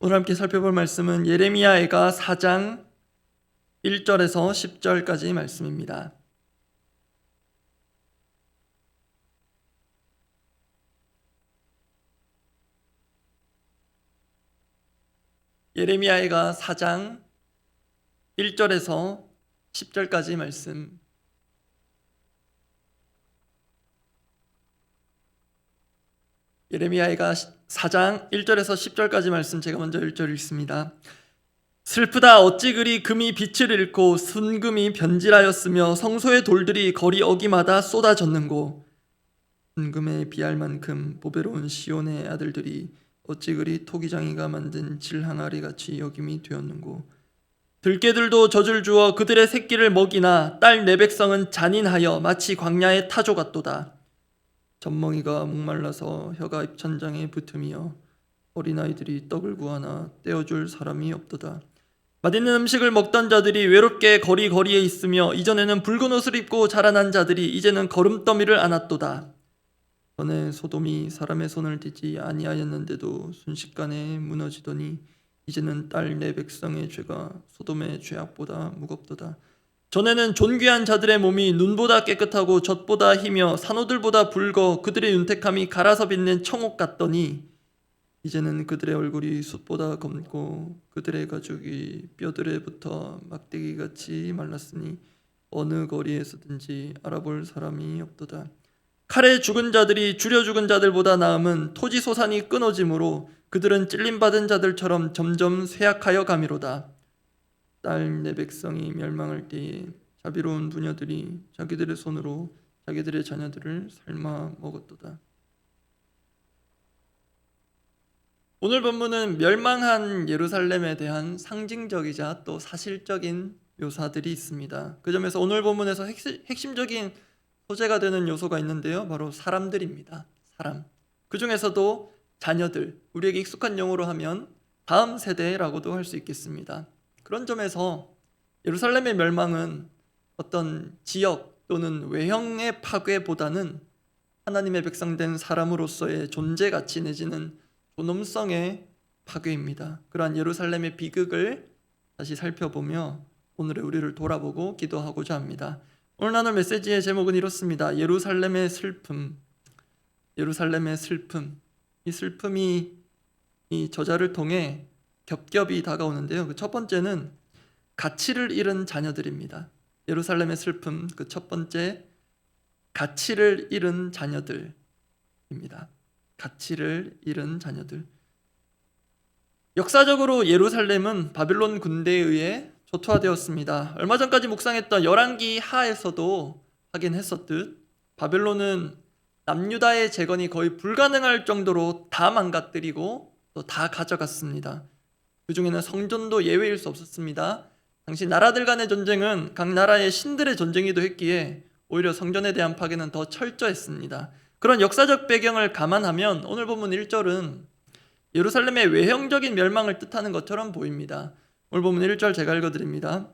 오늘 함께 살펴볼 말씀은 예레미야애가 4장 1절에서 10절까지 말씀입니다. 예레미야애가 4장 1절에서 10절까지 말씀. 예레미야애가 4장 1절에서 10절까지 말씀, 제가 먼저 1절 읽습니다. 슬프다. 어찌 그리 금이 빛을 잃고 순금이 변질하였으며 성소의 돌들이 거리 어기마다 쏟아졌는고. 순금에 비할 만큼 보배로운 시온의 아들들이 어찌 그리 토기장이가 만든 질항아리 같이 여김이 되었는고. 들깨들도 젖을 주어 그들의 새끼를 먹이나 딸 내 백성은 잔인하여 마치 광야의 타조 같도다. 젖먹이가 목말라서 혀가 입천장에 붙으며 어린아이들이 떡을 구하나 떼어줄 사람이 없도다. 맛있는 음식을 먹던 자들이 외롭게 거리에 있으며 이전에는 붉은 옷을 입고 자라난 자들이 이제는 거름더미를 안았도다. 전에 소돔이 사람의 손을 대지 아니하였는데도 순식간에 무너지더니 이제는 딸 내 백성의 죄가 소돔의 죄악보다 무겁도다. 전에는 존귀한 자들의 몸이 눈보다 깨끗하고 젖보다 희며 산호들보다 붉어 그들의 윤택함이 갈아서 빛낸 청옥 같더니 이제는 그들의 얼굴이 숯보다 검고 그들의 가죽이 뼈들에 붙어 막대기같이 말랐으니 어느 거리에서든지 알아볼 사람이 없도다. 칼에 죽은 자들이 줄여 죽은 자들보다 나음은 토지 소산이 끊어짐으로 그들은 찔림받은 자들처럼 점점 쇠약하여 가미로다. 딸 내 백성이 멸망할 때에 자비로운 부녀들이 자기들의 손으로 자기들의 자녀들을 삶아 먹었도다. 오늘 본문은 멸망한 예루살렘에 대한 상징적이자 또 사실적인 묘사들이 있습니다. 그 점에서 오늘 본문에서 핵심적인 소재가 되는 요소가 있는데요, 바로 사람들입니다. 사람. 그 중에서도 자녀들, 우리에게 익숙한 용어로 하면 다음 세대라고도 할 수 있겠습니다. 그런 점에서 예루살렘의 멸망은 어떤 지역 또는 외형의 파괴보다는 하나님의 백성된 사람으로서의 존재 가치 내지는 존엄성의 파괴입니다. 그러한 예루살렘의 비극을 다시 살펴보며 오늘의 우리를 돌아보고 기도하고자 합니다. 오늘 나눌 메시지의 제목은 이렇습니다. 예루살렘의 슬픔. 예루살렘의 슬픔. 이 슬픔이 이 저자를 통해 겹겹이 다가오는데요. 그 첫 번째는 가치를 잃은 자녀들입니다. 예루살렘의 슬픔, 그 첫 번째, 가치를 잃은 자녀들입니다. 가치를 잃은 자녀들. 역사적으로 예루살렘은 바빌론 군대에 의해 초토화되었습니다. 얼마 전까지 묵상했던 열왕기 하에서도 하긴 했었듯 바빌론은 남유다의 재건이 거의 불가능할 정도로 다 망가뜨리고 또 다 가져갔습니다. 그 중에는 성전도 예외일 수 없었습니다. 당시 나라들 간의 전쟁은 각 나라의 신들의 전쟁이기도 했기에 오히려 성전에 대한 파괴는 더 철저했습니다. 그런 역사적 배경을 감안하면 오늘 본문 1절은 예루살렘의 외형적인 멸망을 뜻하는 것처럼 보입니다. 오늘 본문 1절 제가 읽어드립니다.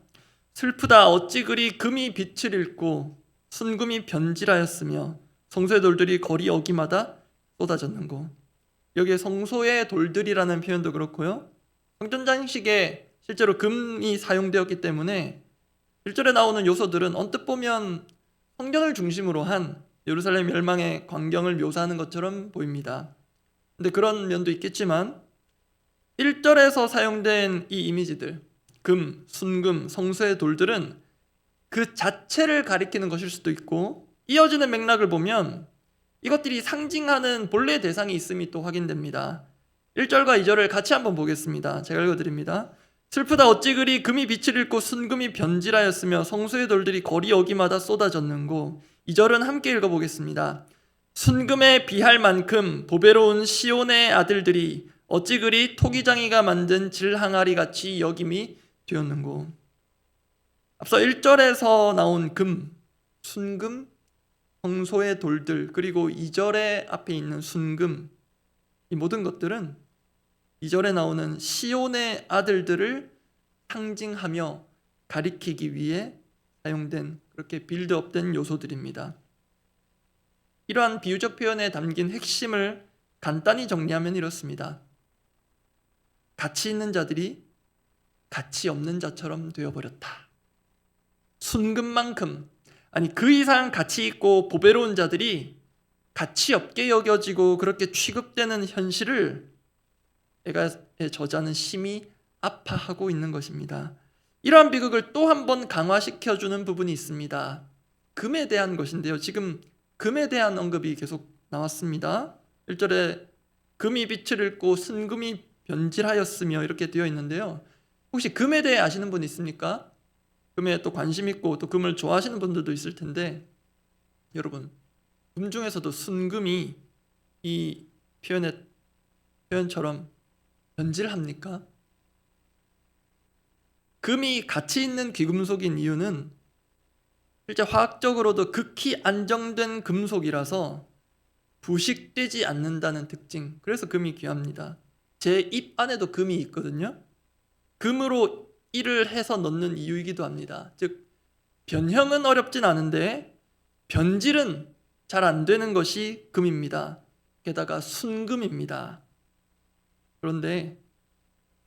슬프다. 어찌 그리 금이 빛을 잃고 순금이 변질하였으며 성소의 돌들이 거리 어기마다 쏟아졌는고. 여기에 성소의 돌들이라는 표현도 그렇고요, 성전 장식에 실제로 금이 사용되었기 때문에 1절에 나오는 요소들은 언뜻 보면 성전을 중심으로 한 예루살렘 멸망의 광경을 묘사하는 것처럼 보입니다. 근데 그런 면도 있겠지만 1절에서 사용된 이 이미지들, 금, 순금, 성소의 돌들은 그 자체를 가리키는 것일 수도 있고, 이어지는 맥락을 보면 이것들이 상징하는 본래 대상이 있음이 또 확인됩니다. 1절과 2절을 같이 한번 보겠습니다. 제가 읽어드립니다. 슬프다. 어찌 그리 금이 빛을 잃고 순금이 변질하였으며 성소의 돌들이 거리 어기마다 쏟아졌는고. 2절은 함께 읽어보겠습니다. 순금에 비할 만큼 보배로운 시온의 아들들이 어찌 그리 토기장이가 만든 질항아리 같이 여김이 되었는고. 앞서 1절에서 나온 금, 순금, 성소의 돌들, 그리고 2절의 앞에 있는 순금, 이 모든 것들은 2절에 나오는 시온의 아들들을 상징하며 가리키기 위해 사용된, 그렇게 빌드업된 요소들입니다. 이러한 비유적 표현에 담긴 핵심을 간단히 정리하면 이렇습니다. 가치 있는 자들이 가치 없는 자처럼 되어버렸다. 순금만큼, 아니 그 이상 가치 있고 보배로운 자들이 가치 없게 여겨지고 그렇게 취급되는 현실을 에가의 저자는 심히 아파하고 있는 것입니다. 이러한 비극을 또 한 번 강화시켜주는 부분이 있습니다. 금에 대한 것인데요. 지금 금에 대한 언급이 계속 나왔습니다. 1절에 금이 빛을 잃고 순금이 변질하였으며 이렇게 되어 있는데요. 혹시 금에 대해 아시는 분 있습니까? 금에 또 관심 있고 또 금을 좋아하시는 분들도 있을 텐데, 여러분, 금 중에서도 순금이 이 표현처럼 변질합니까? 금이 가치 있는 귀금속인 이유는 실제 화학적으로도 극히 안정된 금속이라서 부식되지 않는다는 특징. 그래서 금이 귀합니다. 제 입 안에도 금이 있거든요. 금으로 일을 해서 넣는 이유이기도 합니다. 즉 변형은 어렵진 않은데 변질은 잘 안 되는 것이 금입니다. 게다가 순금입니다. 그런데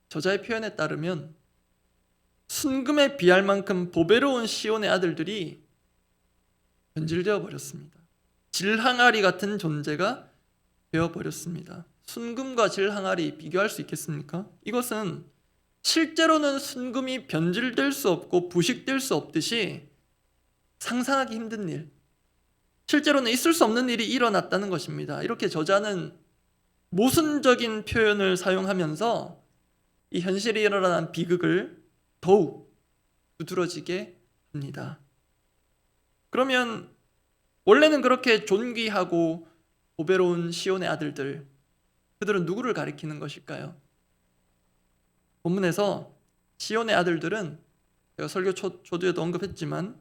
저자의 표현에 따르면 순금에 비할 만큼 보배로운 시온의 아들들이 변질되어 버렸습니다. 질항아리 같은 존재가 되어버렸습니다. 순금과 질항아리 비교할 수 있겠습니까? 이것은 실제로는 순금이 변질될 수 없고 부식될 수 없듯이 상상하기 힘든 일, 실제로는 있을 수 없는 일이 일어났다는 것입니다. 이렇게 저자는 모순적인 표현을 사용하면서 이 현실에 일어난 비극을 더욱 두드러지게 합니다. 그러면 원래는 그렇게 존귀하고 보배로운 시온의 아들들, 그들은 누구를 가리키는 것일까요? 본문에서 시온의 아들들은 제가 설교 초두에도 언급했지만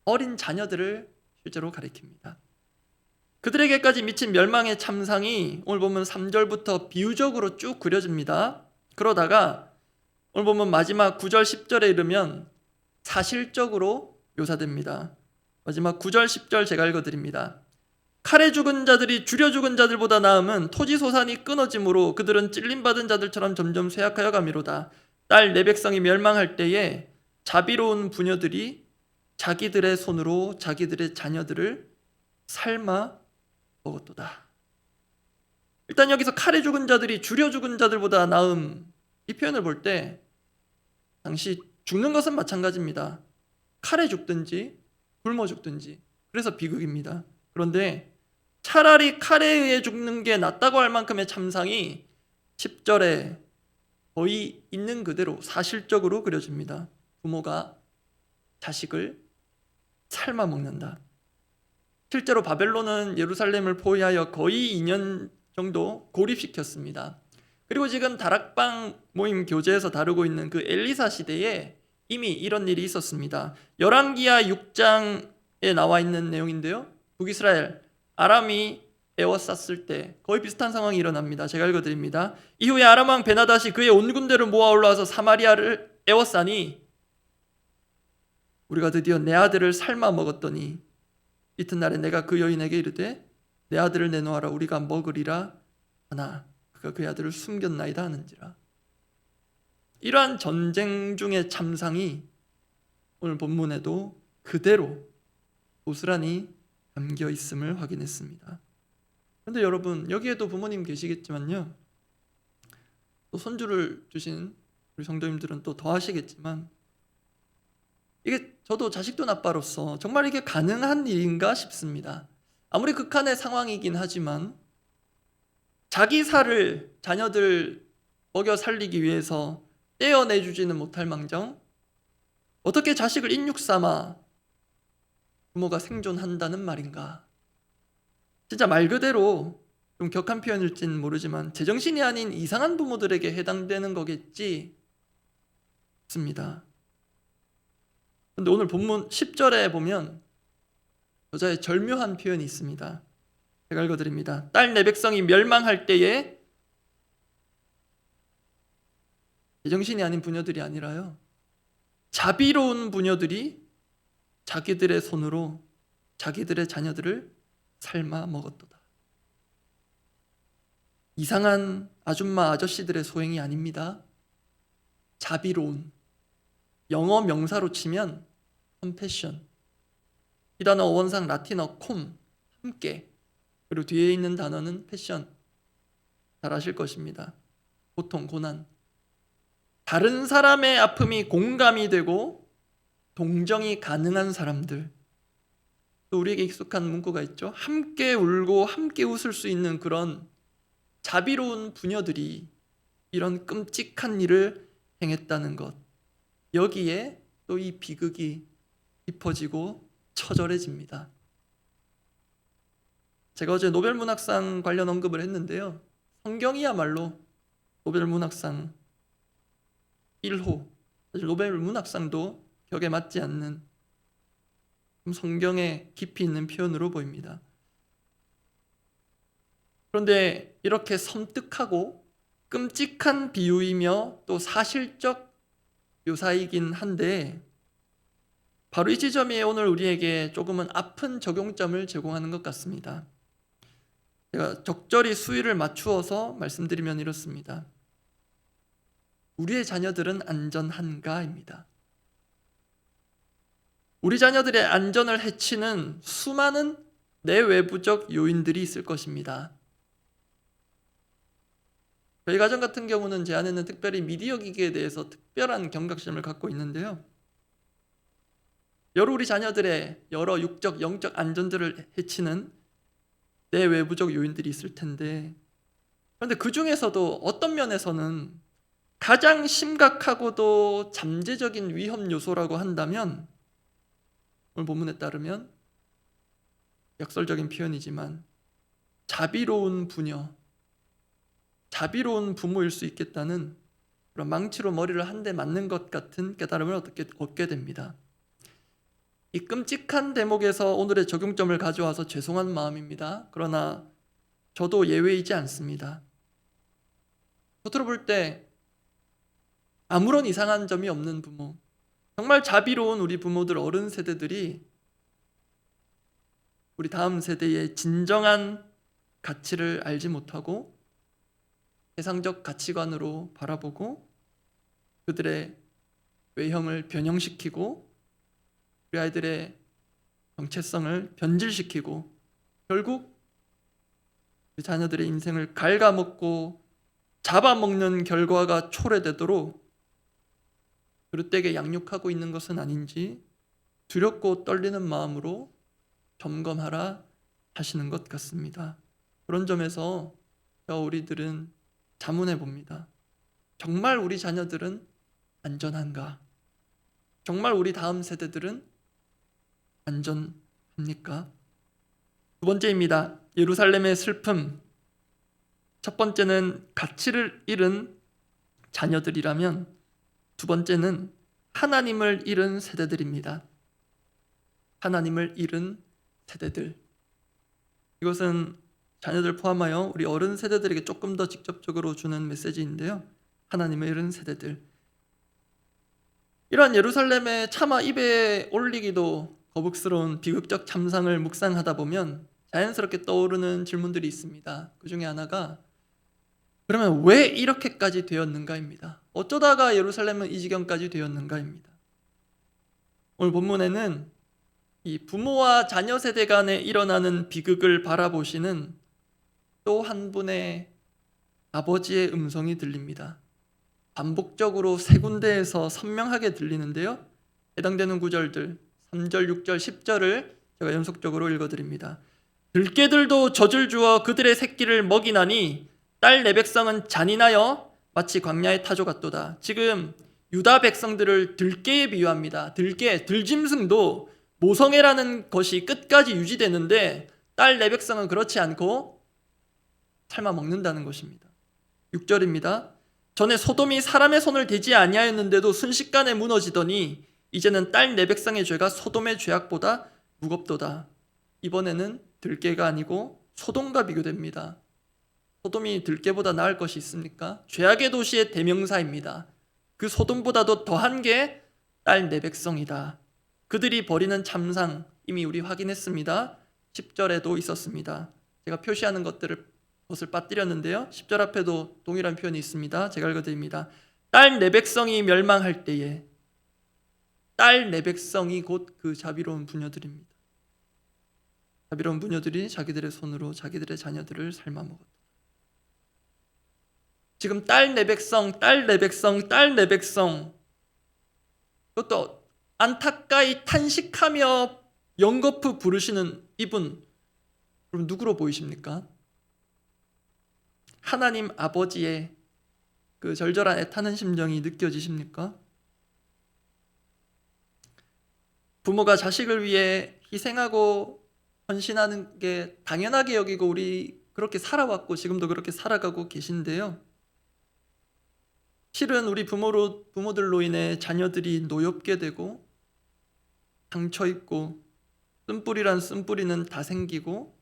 어린 자녀들을 실제로 가리킵니다. 그들에게까지 미친 멸망의 참상이 오늘 보면 3절부터 비유적으로 쭉 그려집니다. 그러다가 오늘 보면 마지막 9절 10절에 이르면 사실적으로 묘사됩니다. 마지막 9절 10절 제가 읽어드립니다. 칼에 죽은 자들이 줄여 죽은 자들보다 나음은 토지 소산이 끊어짐으로 그들은 찔림받은 자들처럼 점점 쇠약하여 가미로다. 딸 내 백성이 멸망할 때에 자비로운 부녀들이 자기들의 손으로 자기들의 자녀들을 삶아 먹었도다. 일단 여기서 칼에 죽은 자들이 줄여 죽은 자들보다 나음, 이 표현을 볼 때 당시 죽는 것은 마찬가지입니다. 칼에 죽든지 굶어 죽든지, 그래서 비극입니다. 그런데 차라리 칼에 의해 죽는 게 낫다고 할 만큼의 참상이 10절에 거의 있는 그대로 사실적으로 그려집니다. 부모가 자식을 삶아 먹는다. 실제로 바벨론은 예루살렘을 포위하여 거의 2년 정도 고립시켰습니다. 그리고 지금 다락방 모임 교재에서 다루고 있는 그 엘리사 시대에 이미 이런 일이 있었습니다. 열왕기하 6장에 나와 있는 내용인데요. 북이스라엘 아람이 에워쌌을 때 거의 비슷한 상황이 일어납니다. 제가 읽어드립니다. 이후에 아람 왕 베나닷이 그의 온 군대를 모아 올라와서 사마리아를 에워싸니 우리가 드디어 내 아들을 삶아 먹었더니 이튿날에 내가 그 여인에게 이르되 내 아들을 내놓아라 우리가 먹으리라 하나 그가 그 아들을 숨겼나이다 하는지라. 이러한 전쟁 중의 참상이 오늘 본문에도 그대로 고스란히 담겨 있음을 확인했습니다. 그런데 여러분, 여기에도 부모님 계시겠지만요, 또 손주를 주신 우리 성도님들은 또 더 하시겠지만, 이게 저도 자식둔 아빠로서 정말 이게 가능한 일인가 싶습니다. 아무리 극한의 상황이긴 하지만 자기 살을 자녀들 먹여 살리기 위해서 떼어내주지는 못할 망정 어떻게 자식을 인육 삼아 부모가 생존한다는 말인가. 진짜 말 그대로 좀 격한 표현일진 모르지만 제정신이 아닌 이상한 부모들에게 해당되는 거겠지 싶습니다. 그런데 오늘 본문 10절에 보면 저자의 절묘한 표현이 있습니다. 제가 읽어드립니다. 딸 내 백성이 멸망할 때에 제정신이 아닌 부녀들이 아니라요, 자비로운 부녀들이 자기들의 손으로 자기들의 자녀들을 삶아 먹었도다. 이상한 아줌마 아저씨들의 소행이 아닙니다. 자비로운, 영어 명사로 치면 컴패션, 이 단어 원상 라틴어 콤, 함께, 그리고 뒤에 있는 단어는 패션, 잘 아실 것입니다. 고통, 고난, 다른 사람의 아픔이 공감이 되고 동정이 가능한 사람들. 또 우리에게 익숙한 문구가 있죠. 함께 울고 함께 웃을 수 있는 그런 자비로운 부녀들이 이런 끔찍한 일을 행했다는 것. 여기에 또 이 비극이 깊어지고 처절해집니다. 제가 어제 노벨문학상 관련 언급을 했는데요. 성경이야말로 노벨문학상 1호. 사실 노벨문학상도 격에 맞지 않는 성경에 깊이 있는 표현으로 보입니다. 그런데 이렇게 섬뜩하고 끔찍한 비유이며 또 사실적 묘사이긴 한데 바로 이 지점이 오늘 우리에게 조금은 아픈 적용점을 제공하는 것 같습니다. 제가 적절히 수위를 맞추어서 말씀드리면 이렇습니다. 우리의 자녀들은 안전한가입니다. 우리 자녀들의 안전을 해치는 수많은 내외부적 요인들이 있을 것입니다. 저희 가정 같은 경우는 제 아내는 특별히 미디어 기기에 대해서 특별한 경각심을 갖고 있는데요. 여러 우리 자녀들의 여러 육적, 영적 안전들을 해치는 내외부적 요인들이 있을 텐데, 그런데 그 중에서도 어떤 면에서는 가장 심각하고도 잠재적인 위험 요소라고 한다면 오늘 본문에 따르면 역설적인 표현이지만 자비로운 부녀, 자비로운 부모일 수 있겠다는 그런 망치로 머리를 한 대 맞는 것 같은 깨달음을 얻게 됩니다. 이 끔찍한 대목에서 오늘의 적용점을 가져와서 죄송한 마음입니다. 그러나 저도 예외이지 않습니다. 겉으로 볼 때 아무런 이상한 점이 없는 부모, 정말 자비로운 우리 부모들, 어른 세대들이 우리 다음 세대의 진정한 가치를 알지 못하고 세상적 가치관으로 바라보고 그들의 외형을 변형시키고 우리 아이들의 정체성을 변질시키고 결국 우리 자녀들의 인생을 갉아먹고 잡아먹는 결과가 초래되도록 그릇되게 양육하고 있는 것은 아닌지 두렵고 떨리는 마음으로 점검하라 하시는 것 같습니다. 그런 점에서 우리들은 자문해 봅니다. 정말 우리 자녀들은 안전한가? 정말 우리 다음 세대들은 안전합니까? 두 번째입니다. 예루살렘의 슬픔. 첫 번째는 가치를 잃은 자녀들이라면 두 번째는 하나님을 잃은 세대들입니다. 하나님을 잃은 세대들. 이것은 자녀들 포함하여 우리 어른 세대들에게 조금 더 직접적으로 주는 메시지인데요. 하나님을 잃은 세대들. 이러한 예루살렘의 차마 입에 올리기도 거북스러운 비극적 참상을 묵상하다 보면 자연스럽게 떠오르는 질문들이 있습니다. 그 중에 하나가 그러면 왜 이렇게까지 되었는가입니다. 어쩌다가 예루살렘은 이 지경까지 되었는가입니다. 오늘 본문에는 이 부모와 자녀 세대 간에 일어나는 비극을 바라보시는 또 한 분의 아버지의 음성이 들립니다. 반복적으로 세 군데에서 선명하게 들리는데요. 해당되는 구절들 3절, 6절, 10절을 제가 연속적으로 읽어드립니다. 들깨들도 젖을 주어 그들의 새끼를 먹이나니 딸 내 백성은 잔인하여 마치 광야의 타조 같도다. 지금 유다 백성들을 들깨에 비유합니다. 들깨, 들짐승도 모성애라는 것이 끝까지 유지되는데 딸 내 백성은 그렇지 않고 삶아 먹는다는 것입니다. 6절입니다. 전에 소돔이 사람의 손을 대지 아니하였는데도 순식간에 무너지더니 이제는 딸 내 백성의 죄가 소돔의 죄악보다 무겁도다. 이번에는 들깨가 아니고 소돔과 비교됩니다. 소돔이 들깨보다 나을 것이 있습니까? 죄악의 도시의 대명사입니다. 그 소돔보다도 더한 게 딸 내 백성이다. 그들이 벌이는 참상 이미 우리 확인했습니다. 10절에도 있었습니다. 제가 표시하는 것들을 것을 빠뜨렸는데요. 10절 앞에도 동일한 표현이 있습니다. 제가 읽어드립니다. 딸 내 백성이 멸망할 때에, 딸 내 백성이 곧 그 자비로운 부녀들입니다. 자비로운 부녀들이 자기들의 손으로 자기들의 자녀들을 삶아먹었다. 지금 딸 내 백성, 딸 내 백성, 딸 내 백성, 그것도 안타까이 탄식하며 연거푸 부르시는 이분, 그럼 누구로 보이십니까? 하나님 아버지의 그 절절한 애타는 심정이 느껴지십니까? 부모가 자식을 위해 희생하고 헌신하는 게 당연하게 여기고 우리 그렇게 살아왔고 지금도 그렇게 살아가고 계신데요. 실은 우리 부모들로 인해 자녀들이 노엽게 되고 상처 입고 쓴뿌리란 쓴뿌리는 다 생기고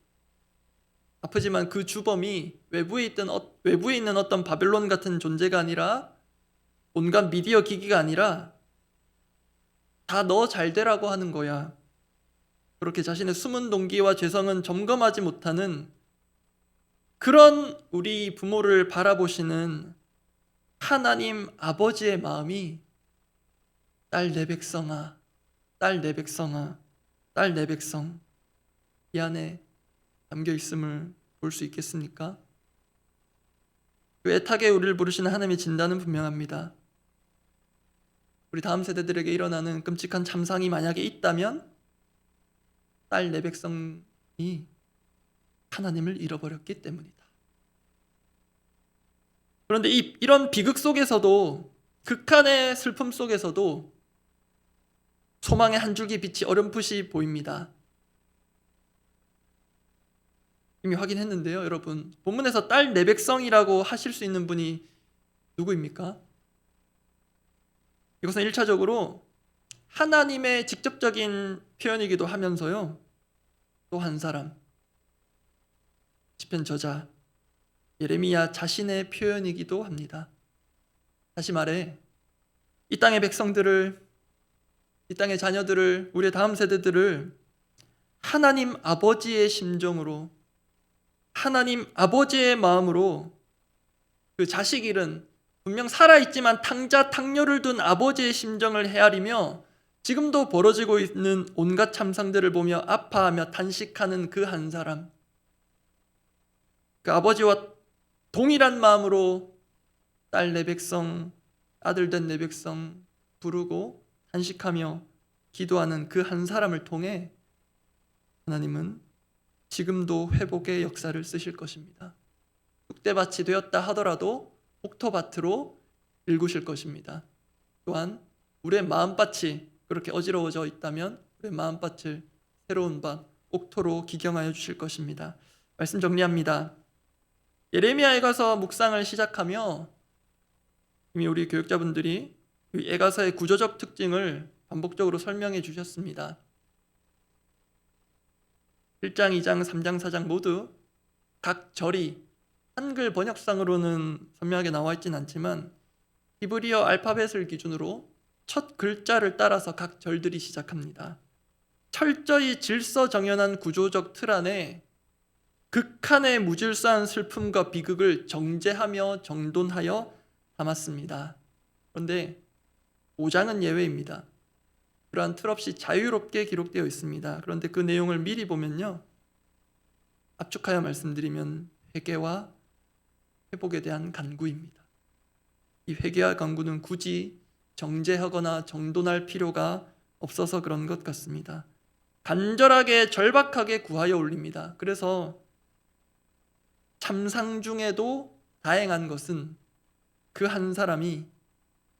아프지만 그 주범이 외부에 있는 어떤 바벨론 같은 존재가 아니라 온갖 미디어 기기가 아니라 다 너 잘되라고 하는 거야. 그렇게 자신의 숨은 동기와 죄성은 점검하지 못하는 그런 우리 부모를 바라보시는 하나님 아버지의 마음이 딸 내 백성아, 딸 내 백성아, 딸 내 백성 이 안에 담겨 있음을 볼 수 있겠습니까? 그 애타게 우리를 부르시는 하나님의 진단은 분명합니다. 우리 다음 세대들에게 일어나는 끔찍한 참상이 만약에 있다면 딸 내 백성이 하나님을 잃어버렸기 때문이다. 그런데 이런 비극 속에서도, 극한의 슬픔 속에서도 소망의 한 줄기 빛이 어렴풋이 보입니다. 이미 확인했는데요, 여러분. 본문에서 딸 내 백성이라고 하실 수 있는 분이 누구입니까? 이것은 1차적으로 하나님의 직접적인 표현이기도 하면서요, 또 한 사람, 시편 저자 예레미야 자신의 표현이기도 합니다. 다시 말해, 이 땅의 백성들을, 이 땅의 자녀들을, 우리의 다음 세대들을 하나님 아버지의 심정으로, 하나님 아버지의 마음으로 그 자식 잃은, 분명 살아있지만 탕자 탕녀를 둔 아버지의 심정을 헤아리며 지금도 벌어지고 있는 온갖 참상들을 보며 아파하며 탄식하는 그 한 사람, 그 아버지와 동일한 마음으로 딸 내 백성, 아들 된 내 백성 부르고 탄식하며 기도하는 그 한 사람을 통해 하나님은 지금도 회복의 역사를 쓰실 것입니다. 쑥대밭이 되었다 하더라도 옥토밭으로 일구실 것입니다. 또한 우리의 마음밭이 그렇게 어지러워져 있다면 우리의 마음밭을 새로운 밭, 옥토로 기경하여 주실 것입니다. 말씀 정리합니다. 예레미야에 가서 묵상을 시작하며 이미 우리 교육자분들이 이 에가서의 구조적 특징을 반복적으로 설명해 주셨습니다. 1장, 2장, 3장, 4장 모두 각 절이 한글 번역상으로는 선명하게 나와 있지는 않지만 히브리어 알파벳을 기준으로 첫 글자를 따라서 각 절들이 시작합니다. 철저히 질서정연한 구조적 틀 안에 극한의 무질서한 슬픔과 비극을 정제하며 정돈하여 담았습니다. 그런데 5장은 예외입니다. 그러한 틀 없이 자유롭게 기록되어 있습니다. 그런데 그 내용을 미리 보면요, 압축하여 말씀드리면 회개와 회복에 대한 간구입니다. 이 회개와 간구는 굳이 정제하거나 정돈할 필요가 없어서 그런 것 같습니다. 간절하게 절박하게 구하여 올립니다. 그래서 참상 중에도 다행한 것은 그 한 사람이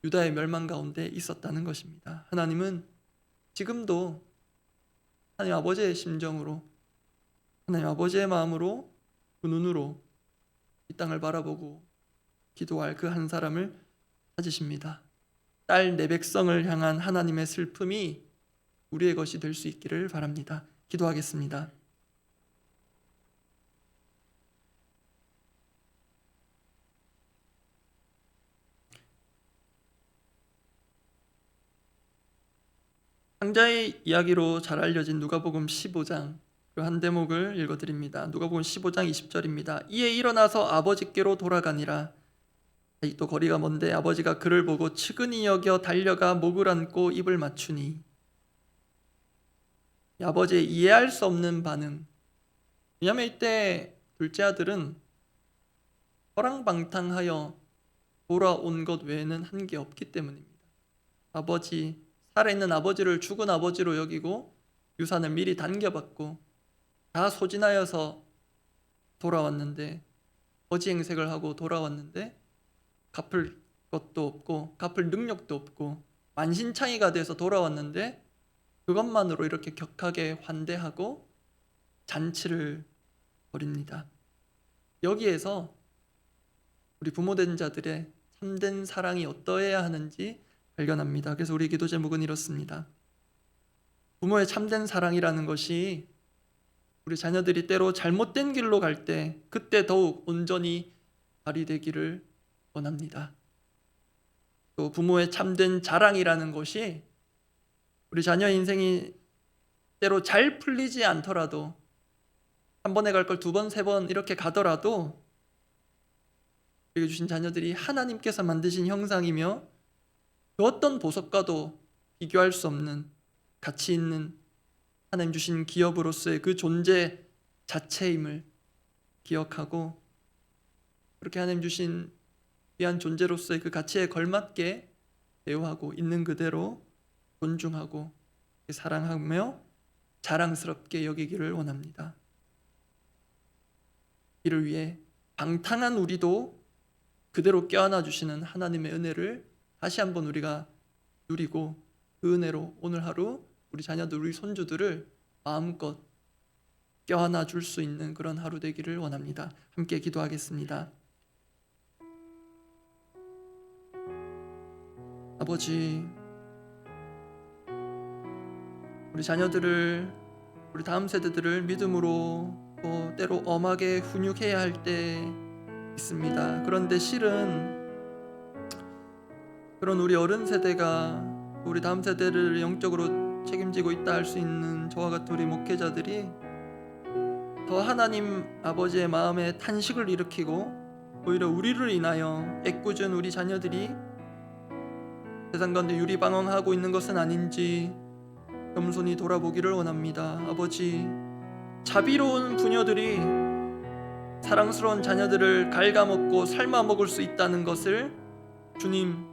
유다의 멸망 가운데 있었다는 것입니다. 하나님은 지금도 하나님 아버지의 심정으로, 하나님 아버지의 마음으로, 그 눈으로 이 땅을 바라보고 기도할 그 한 사람을 찾으십니다. 딸 내 백성을 향한 하나님의 슬픔이 우리의 것이 될 수 있기를 바랍니다. 기도하겠습니다. 상자의 이야기로 잘 알려진 누가복음 15장, 그 한 대목을 읽어드립니다. 누가복음 15장 20절입니다. 이에 일어나서 아버지께로 돌아가니라. 아직도 거리가 먼데 아버지가 그를 보고 측은히 여겨 달려가 목을 안고 입을 맞추니. 이 아버지의 이해할 수 없는 반응. 왜냐하면 이때 둘째 아들은 허랑방탕하여 돌아온 것 외에는 한 게 없기 때문입니다. 아버지, 살아있는 아버지를 죽은 아버지로 여기고 유산을 미리 당겨받고 다 소진하여서 돌아왔는데, 거지 행색을 하고 돌아왔는데 갚을 것도 없고 갚을 능력도 없고 만신창이가 돼서 돌아왔는데 그것만으로 이렇게 격하게 환대하고 잔치를 벌입니다. 여기에서 우리 부모된 자들의 참된 사랑이 어떠해야 하는지 발견합니다. 그래서 우리 기도 제목은 이렇습니다. 부모의 참된 사랑이라는 것이 우리 자녀들이 때로 잘못된 길로 갈 때 그때 더욱 온전히 발휘되기를 원합니다. 또 부모의 참된 자랑이라는 것이 우리 자녀 인생이 때로 잘 풀리지 않더라도 한 번에 갈 걸 두 번, 세 번 이렇게 가더라도 우리에게 주신 자녀들이 하나님께서 만드신 형상이며 그 어떤 보석과도 비교할 수 없는 가치 있는 하나님 주신 기업으로서의 그 존재 자체임을 기억하고 그렇게 하나님 주신 귀한 존재로서의 그 가치에 걸맞게 대우하고 있는 그대로 존중하고 사랑하며 자랑스럽게 여기기를 원합니다. 이를 위해 방탕한 우리도 그대로 껴안아 주시는 하나님의 은혜를 다시 한번 우리가 누리고 그 은혜로 오늘 하루 우리 자녀들, 우리 손주들을 마음껏 껴안아 줄 수 있는 그런 하루 되기를 원합니다. 함께 기도하겠습니다. 아버지, 우리 자녀들을, 우리 다음 세대들을 믿음으로 또 때로 엄하게 훈육해야 할 때 있습니다. 그런데 실은 그런 우리 어른 세대가 우리 다음 세대를 영적으로 책임지고 있다 할 수 있는 저와 같은 우리 목회자들이 더 하나님 아버지의 마음에 탄식을 일으키고 오히려 우리를 인하여 애꿎은 우리 자녀들이 세상 가운데 유리방황하고 있는 것은 아닌지 겸손히 돌아보기를 원합니다. 아버지, 자비로운 부녀들이 사랑스러운 자녀들을 갉아먹고 삶아먹을 수 있다는 것을 주님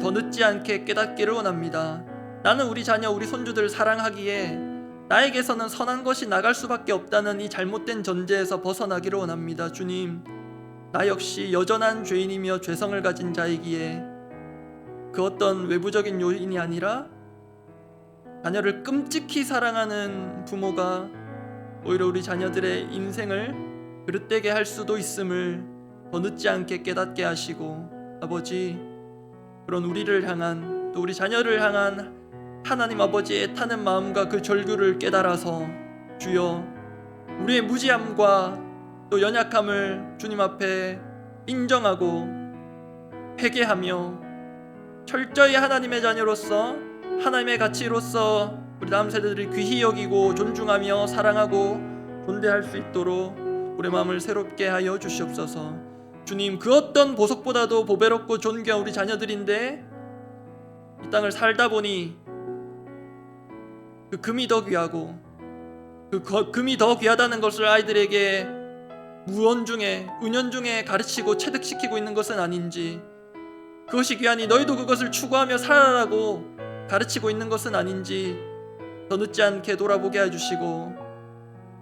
더 늦지 않게 깨닫기를 원합니다. 나는 우리 자녀, 우리 손주들 사랑하기에 나에게서는 선한 것이 나갈 수밖에 없다는 이 잘못된 전제에서 벗어나기를 원합니다. 주님, 나 역시 여전한 죄인이며 죄성을 가진 자이기에 그 어떤 외부적인 요인이 아니라 자녀를 끔찍히 사랑하는 부모가 오히려 우리 자녀들의 인생을 그릇되게 할 수도 있음을 더 늦지 않게 깨닫게 하시고, 아버지, 그런 우리를 향한 또 우리 자녀를 향한 하나님 아버지의 애타는 마음과 그 절규를 깨달아서 주여 우리의 무지함과 또 연약함을 주님 앞에 인정하고 회개하며 철저히 하나님의 자녀로서 하나님의 가치로서 우리 다음 세대들이 귀히 여기고 존중하며 사랑하고 존대할 수 있도록 우리의 마음을 새롭게 하여 주시옵소서. 주님, 그 어떤 보석보다도 보배롭고 존귀한 우리 자녀들인데 이 땅을 살다 보니 그 금이 더 귀하고 그 금이 더 귀하다는 것을 아이들에게 무언중에 은연중에 가르치고 체득시키고 있는 것은 아닌지, 그것이 귀하니 너희도 그것을 추구하며 살아라고 가르치고 있는 것은 아닌지 더 늦지 않게 돌아보게 해주시고,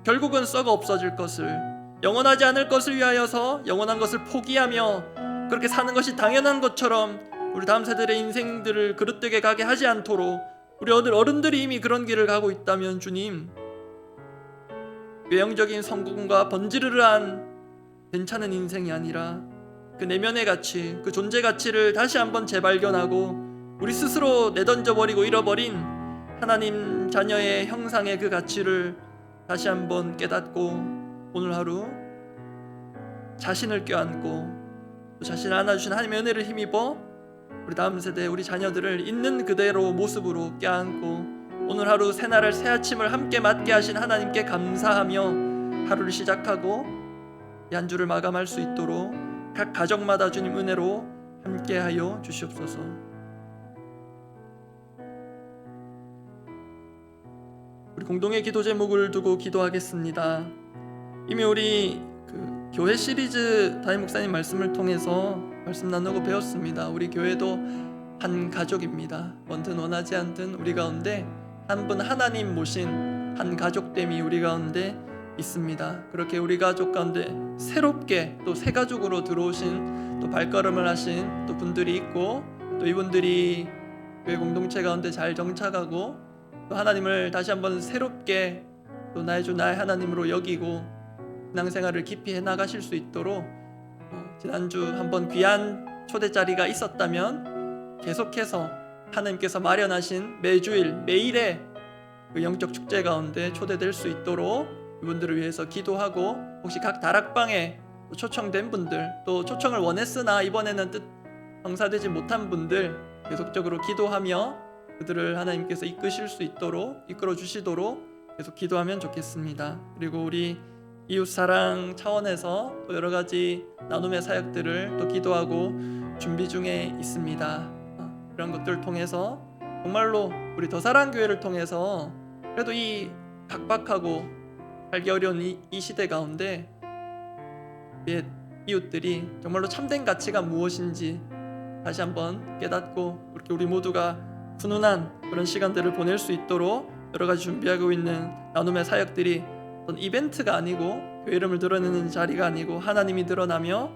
결국은 썩어 없어질 것을, 영원하지 않을 것을 위하여서 영원한 것을 포기하며 그렇게 사는 것이 당연한 것처럼 우리 다음 세대의 인생들을 그릇되게 가게 하지 않도록 우리 어른들이 이미 그런 길을 가고 있다면 주님, 외형적인 성공과 번지르르한 괜찮은 인생이 아니라 그 내면의 가치, 그 존재 가치를 다시 한번 재발견하고 우리 스스로 내던져버리고 잃어버린 하나님 자녀의 형상의 그 가치를 다시 한번 깨닫고 오늘 하루 자신을 껴안고 또 자신을 안아주신 하나님의 은혜를 힘입어 우리 다음 세대 우리 자녀들을 있는 그대로 모습으로 껴안고 오늘 하루 새날을 새아침을 함께 맞게 하신 하나님께 감사하며 하루를 시작하고 이 한 주를 마감할 수 있도록 각 가정마다 주님 은혜로 함께하여 주시옵소서. 우리 공동의 기도 제목을 두고 기도하겠습니다. 이미 우리 교회 시리즈 담임 목사님 말씀을 통해서 말씀 나누고 배웠습니다. 우리 교회도 한 가족입니다. 원든 원하지 않든 우리 가운데 한 분 하나님 모신 한 가족됨이 우리 가운데 있습니다. 그렇게 우리 가족 가운데 새롭게 또 새 가족으로 들어오신 또 발걸음을 하신 또 분들이 있고, 또 이분들이 교회 공동체 가운데 잘 정착하고 또 하나님을 다시 한번 새롭게 또 나의 주 나의 하나님으로 여기고 신앙생활을 깊이 해나가실 수 있도록 지난주 한번 귀한 초대 자리가 있었다면 계속해서 하나님께서 마련하신 매주일 매일의 그 영적 축제 가운데 초대될 수 있도록 이분들을 위해서 기도하고, 혹시 각 다락방에 초청된 분들, 또 초청을 원했으나 이번에는 뜻 성사되지 못한 분들 계속적으로 기도하며 그들을 하나님께서 이끌어 주시도록 계속 기도하면 좋겠습니다. 그리고 우리 이웃사랑 차원에서 또 여러 가지 나눔의 사역들을 또 기도하고 준비 중에 있습니다. 그런 것들을 통해서 정말로 우리 더사랑교회를 통해서 그래도 이 각박하고 살기 어려운 이 시대 가운데 우리의 이웃들이 정말로 참된 가치가 무엇인지 다시 한번 깨닫고 그렇게 우리 모두가 훈훈한 그런 시간들을 보낼 수 있도록 여러 가지 준비하고 있는 나눔의 사역들이 어떤 이벤트가 아니고 교회 이름을 드러내는 자리가 아니고 하나님이 드러나며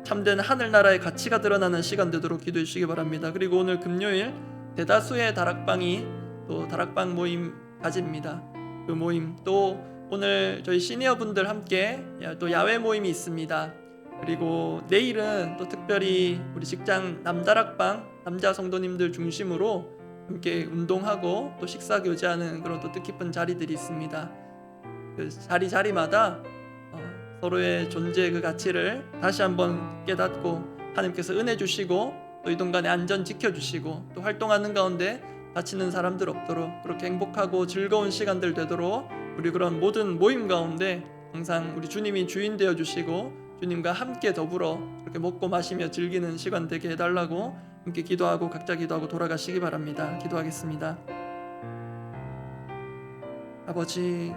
참된 하늘나라의 가치가 드러나는 시간 되도록 기도해 주시기 바랍니다. 그리고 오늘 금요일 대다수의 다락방이 또 다락방 모임 가집니다. 그 모임 또 오늘 저희 시니어분들 함께 또 야외 모임이 있습니다. 그리고 내일은 또 특별히 우리 직장 남다락방 남자 성도님들 중심으로 함께 운동하고 또 식사 교제하는 그런 또 뜻깊은 자리들이 있습니다. 그 자리마다 서로의 존재의 그 가치를 다시 한번 깨닫고 하나님께서 은혜 주시고 또 이동간에 안전 지켜주시고 또 활동하는 가운데 다치는 사람들 없도록 그렇게 행복하고 즐거운 시간들 되도록 우리 그런 모든 모임 가운데 항상 우리 주님이 주인 되어 주시고 주님과 함께 더불어 그렇게 먹고 마시며 즐기는 시간 되게 해달라고 함께 기도하고 각자 기도하고 돌아가시기 바랍니다. 기도하겠습니다. 아버지,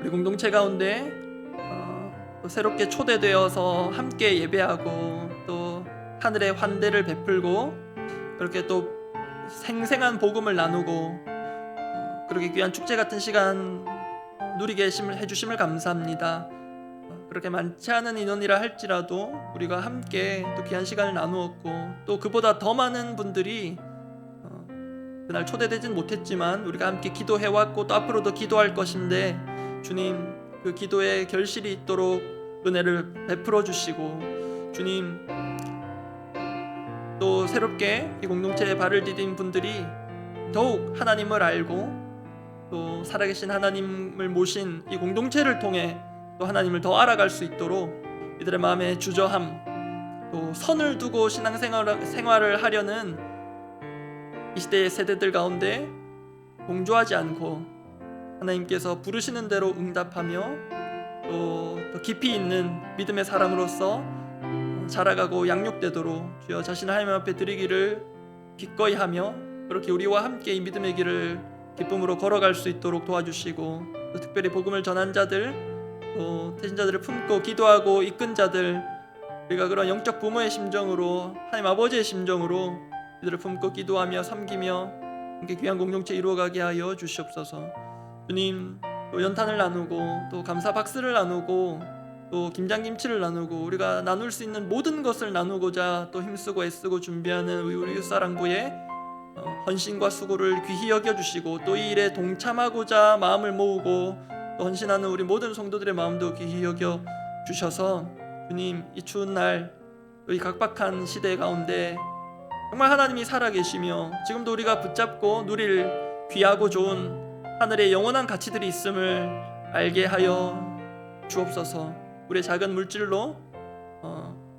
우리 공동체 가운데 또 새롭게 초대되어서 함께 예배하고 또 하늘의 환대를 베풀고 그렇게 또 생생한 복음을 나누고 그렇게 귀한 축제 같은 시간 누리게 해주심을 감사합니다. 그렇게 많지 않은 인원이라 할지라도 우리가 함께 또 귀한 시간을 나누었고 또 그보다 더 많은 분들이 그날 초대되진 못했지만 우리가 함께 기도해왔고 또 앞으로도 기도할 것인데 주님 그 기도에 결실이 있도록 은혜를 베풀어 주시고 주님 또 새롭게 이 공동체에 발을 디딘 분들이 더욱 하나님을 알고 또 살아계신 하나님을 모신 이 공동체를 통해 또 하나님을 더 알아갈 수 있도록 이들의 마음에 주저함 또 선을 두고 신앙생활을 하려는 이 시대의 세대들 가운데 동조하지 않고 하나님께서 부르시는 대로 응답하며 또 깊이 있는 믿음의 사람으로서 자라가고 양육되도록 주여 자신을 하나님 앞에 드리기를 기꺼이 하며 그렇게 우리와 함께 이 믿음의 길을 기쁨으로 걸어갈 수 있도록 도와주시고 또 특별히 복음을 전한 자들 또 태신자들을 품고 기도하고 이끈 자들 우리가 그런 영적 부모의 심정으로 하나님 아버지의 심정으로 이들을 품고 기도하며 섬기며 함께 귀한 공동체 이루어가게 하여 주시옵소서. 주님 또 연탄을 나누고 또 감사 박스를 나누고 또 김장김치를 나누고 우리가 나눌 수 있는 모든 것을 나누고자 또 힘쓰고 애쓰고 준비하는 우리 이웃사랑부의 헌신과 수고를 귀히 여겨주시고 또 이 일에 동참하고자 마음을 모으고 또 헌신하는 우리 모든 성도들의 마음도 귀히 여겨주셔서 주님 이 추운 날 또 이 각박한 시대 가운데 정말 하나님이 살아계시며 지금도 우리가 붙잡고 누릴 귀하고 좋은 하늘의 영원한 가치들이 있음을 알게 하여 주옵소서. 우리의 작은 물질로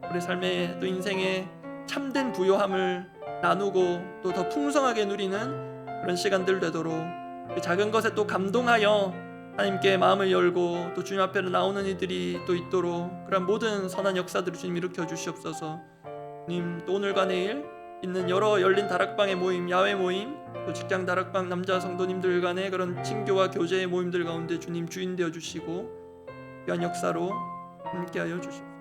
우리 삶의 또 인생의 참된 부요함을 나누고 또 더 풍성하게 누리는 그런 시간들 되도록 그 작은 것에 또 감동하여 하나님께 마음을 열고 또 주님 앞에 나오는 이들이 또 있도록 그런 모든 선한 역사들을 주님 일으켜 주시옵소서. 주님 또 오늘과 내일 있는 여러 열린 다락방의 모임, 야외 모임, 또 직장 다락방 남자 성도님들 간의 그런 친교와 교제의 모임들 가운데 주님 주인 되어 주시고 귀한 역사로 함께하여 주시옵소서.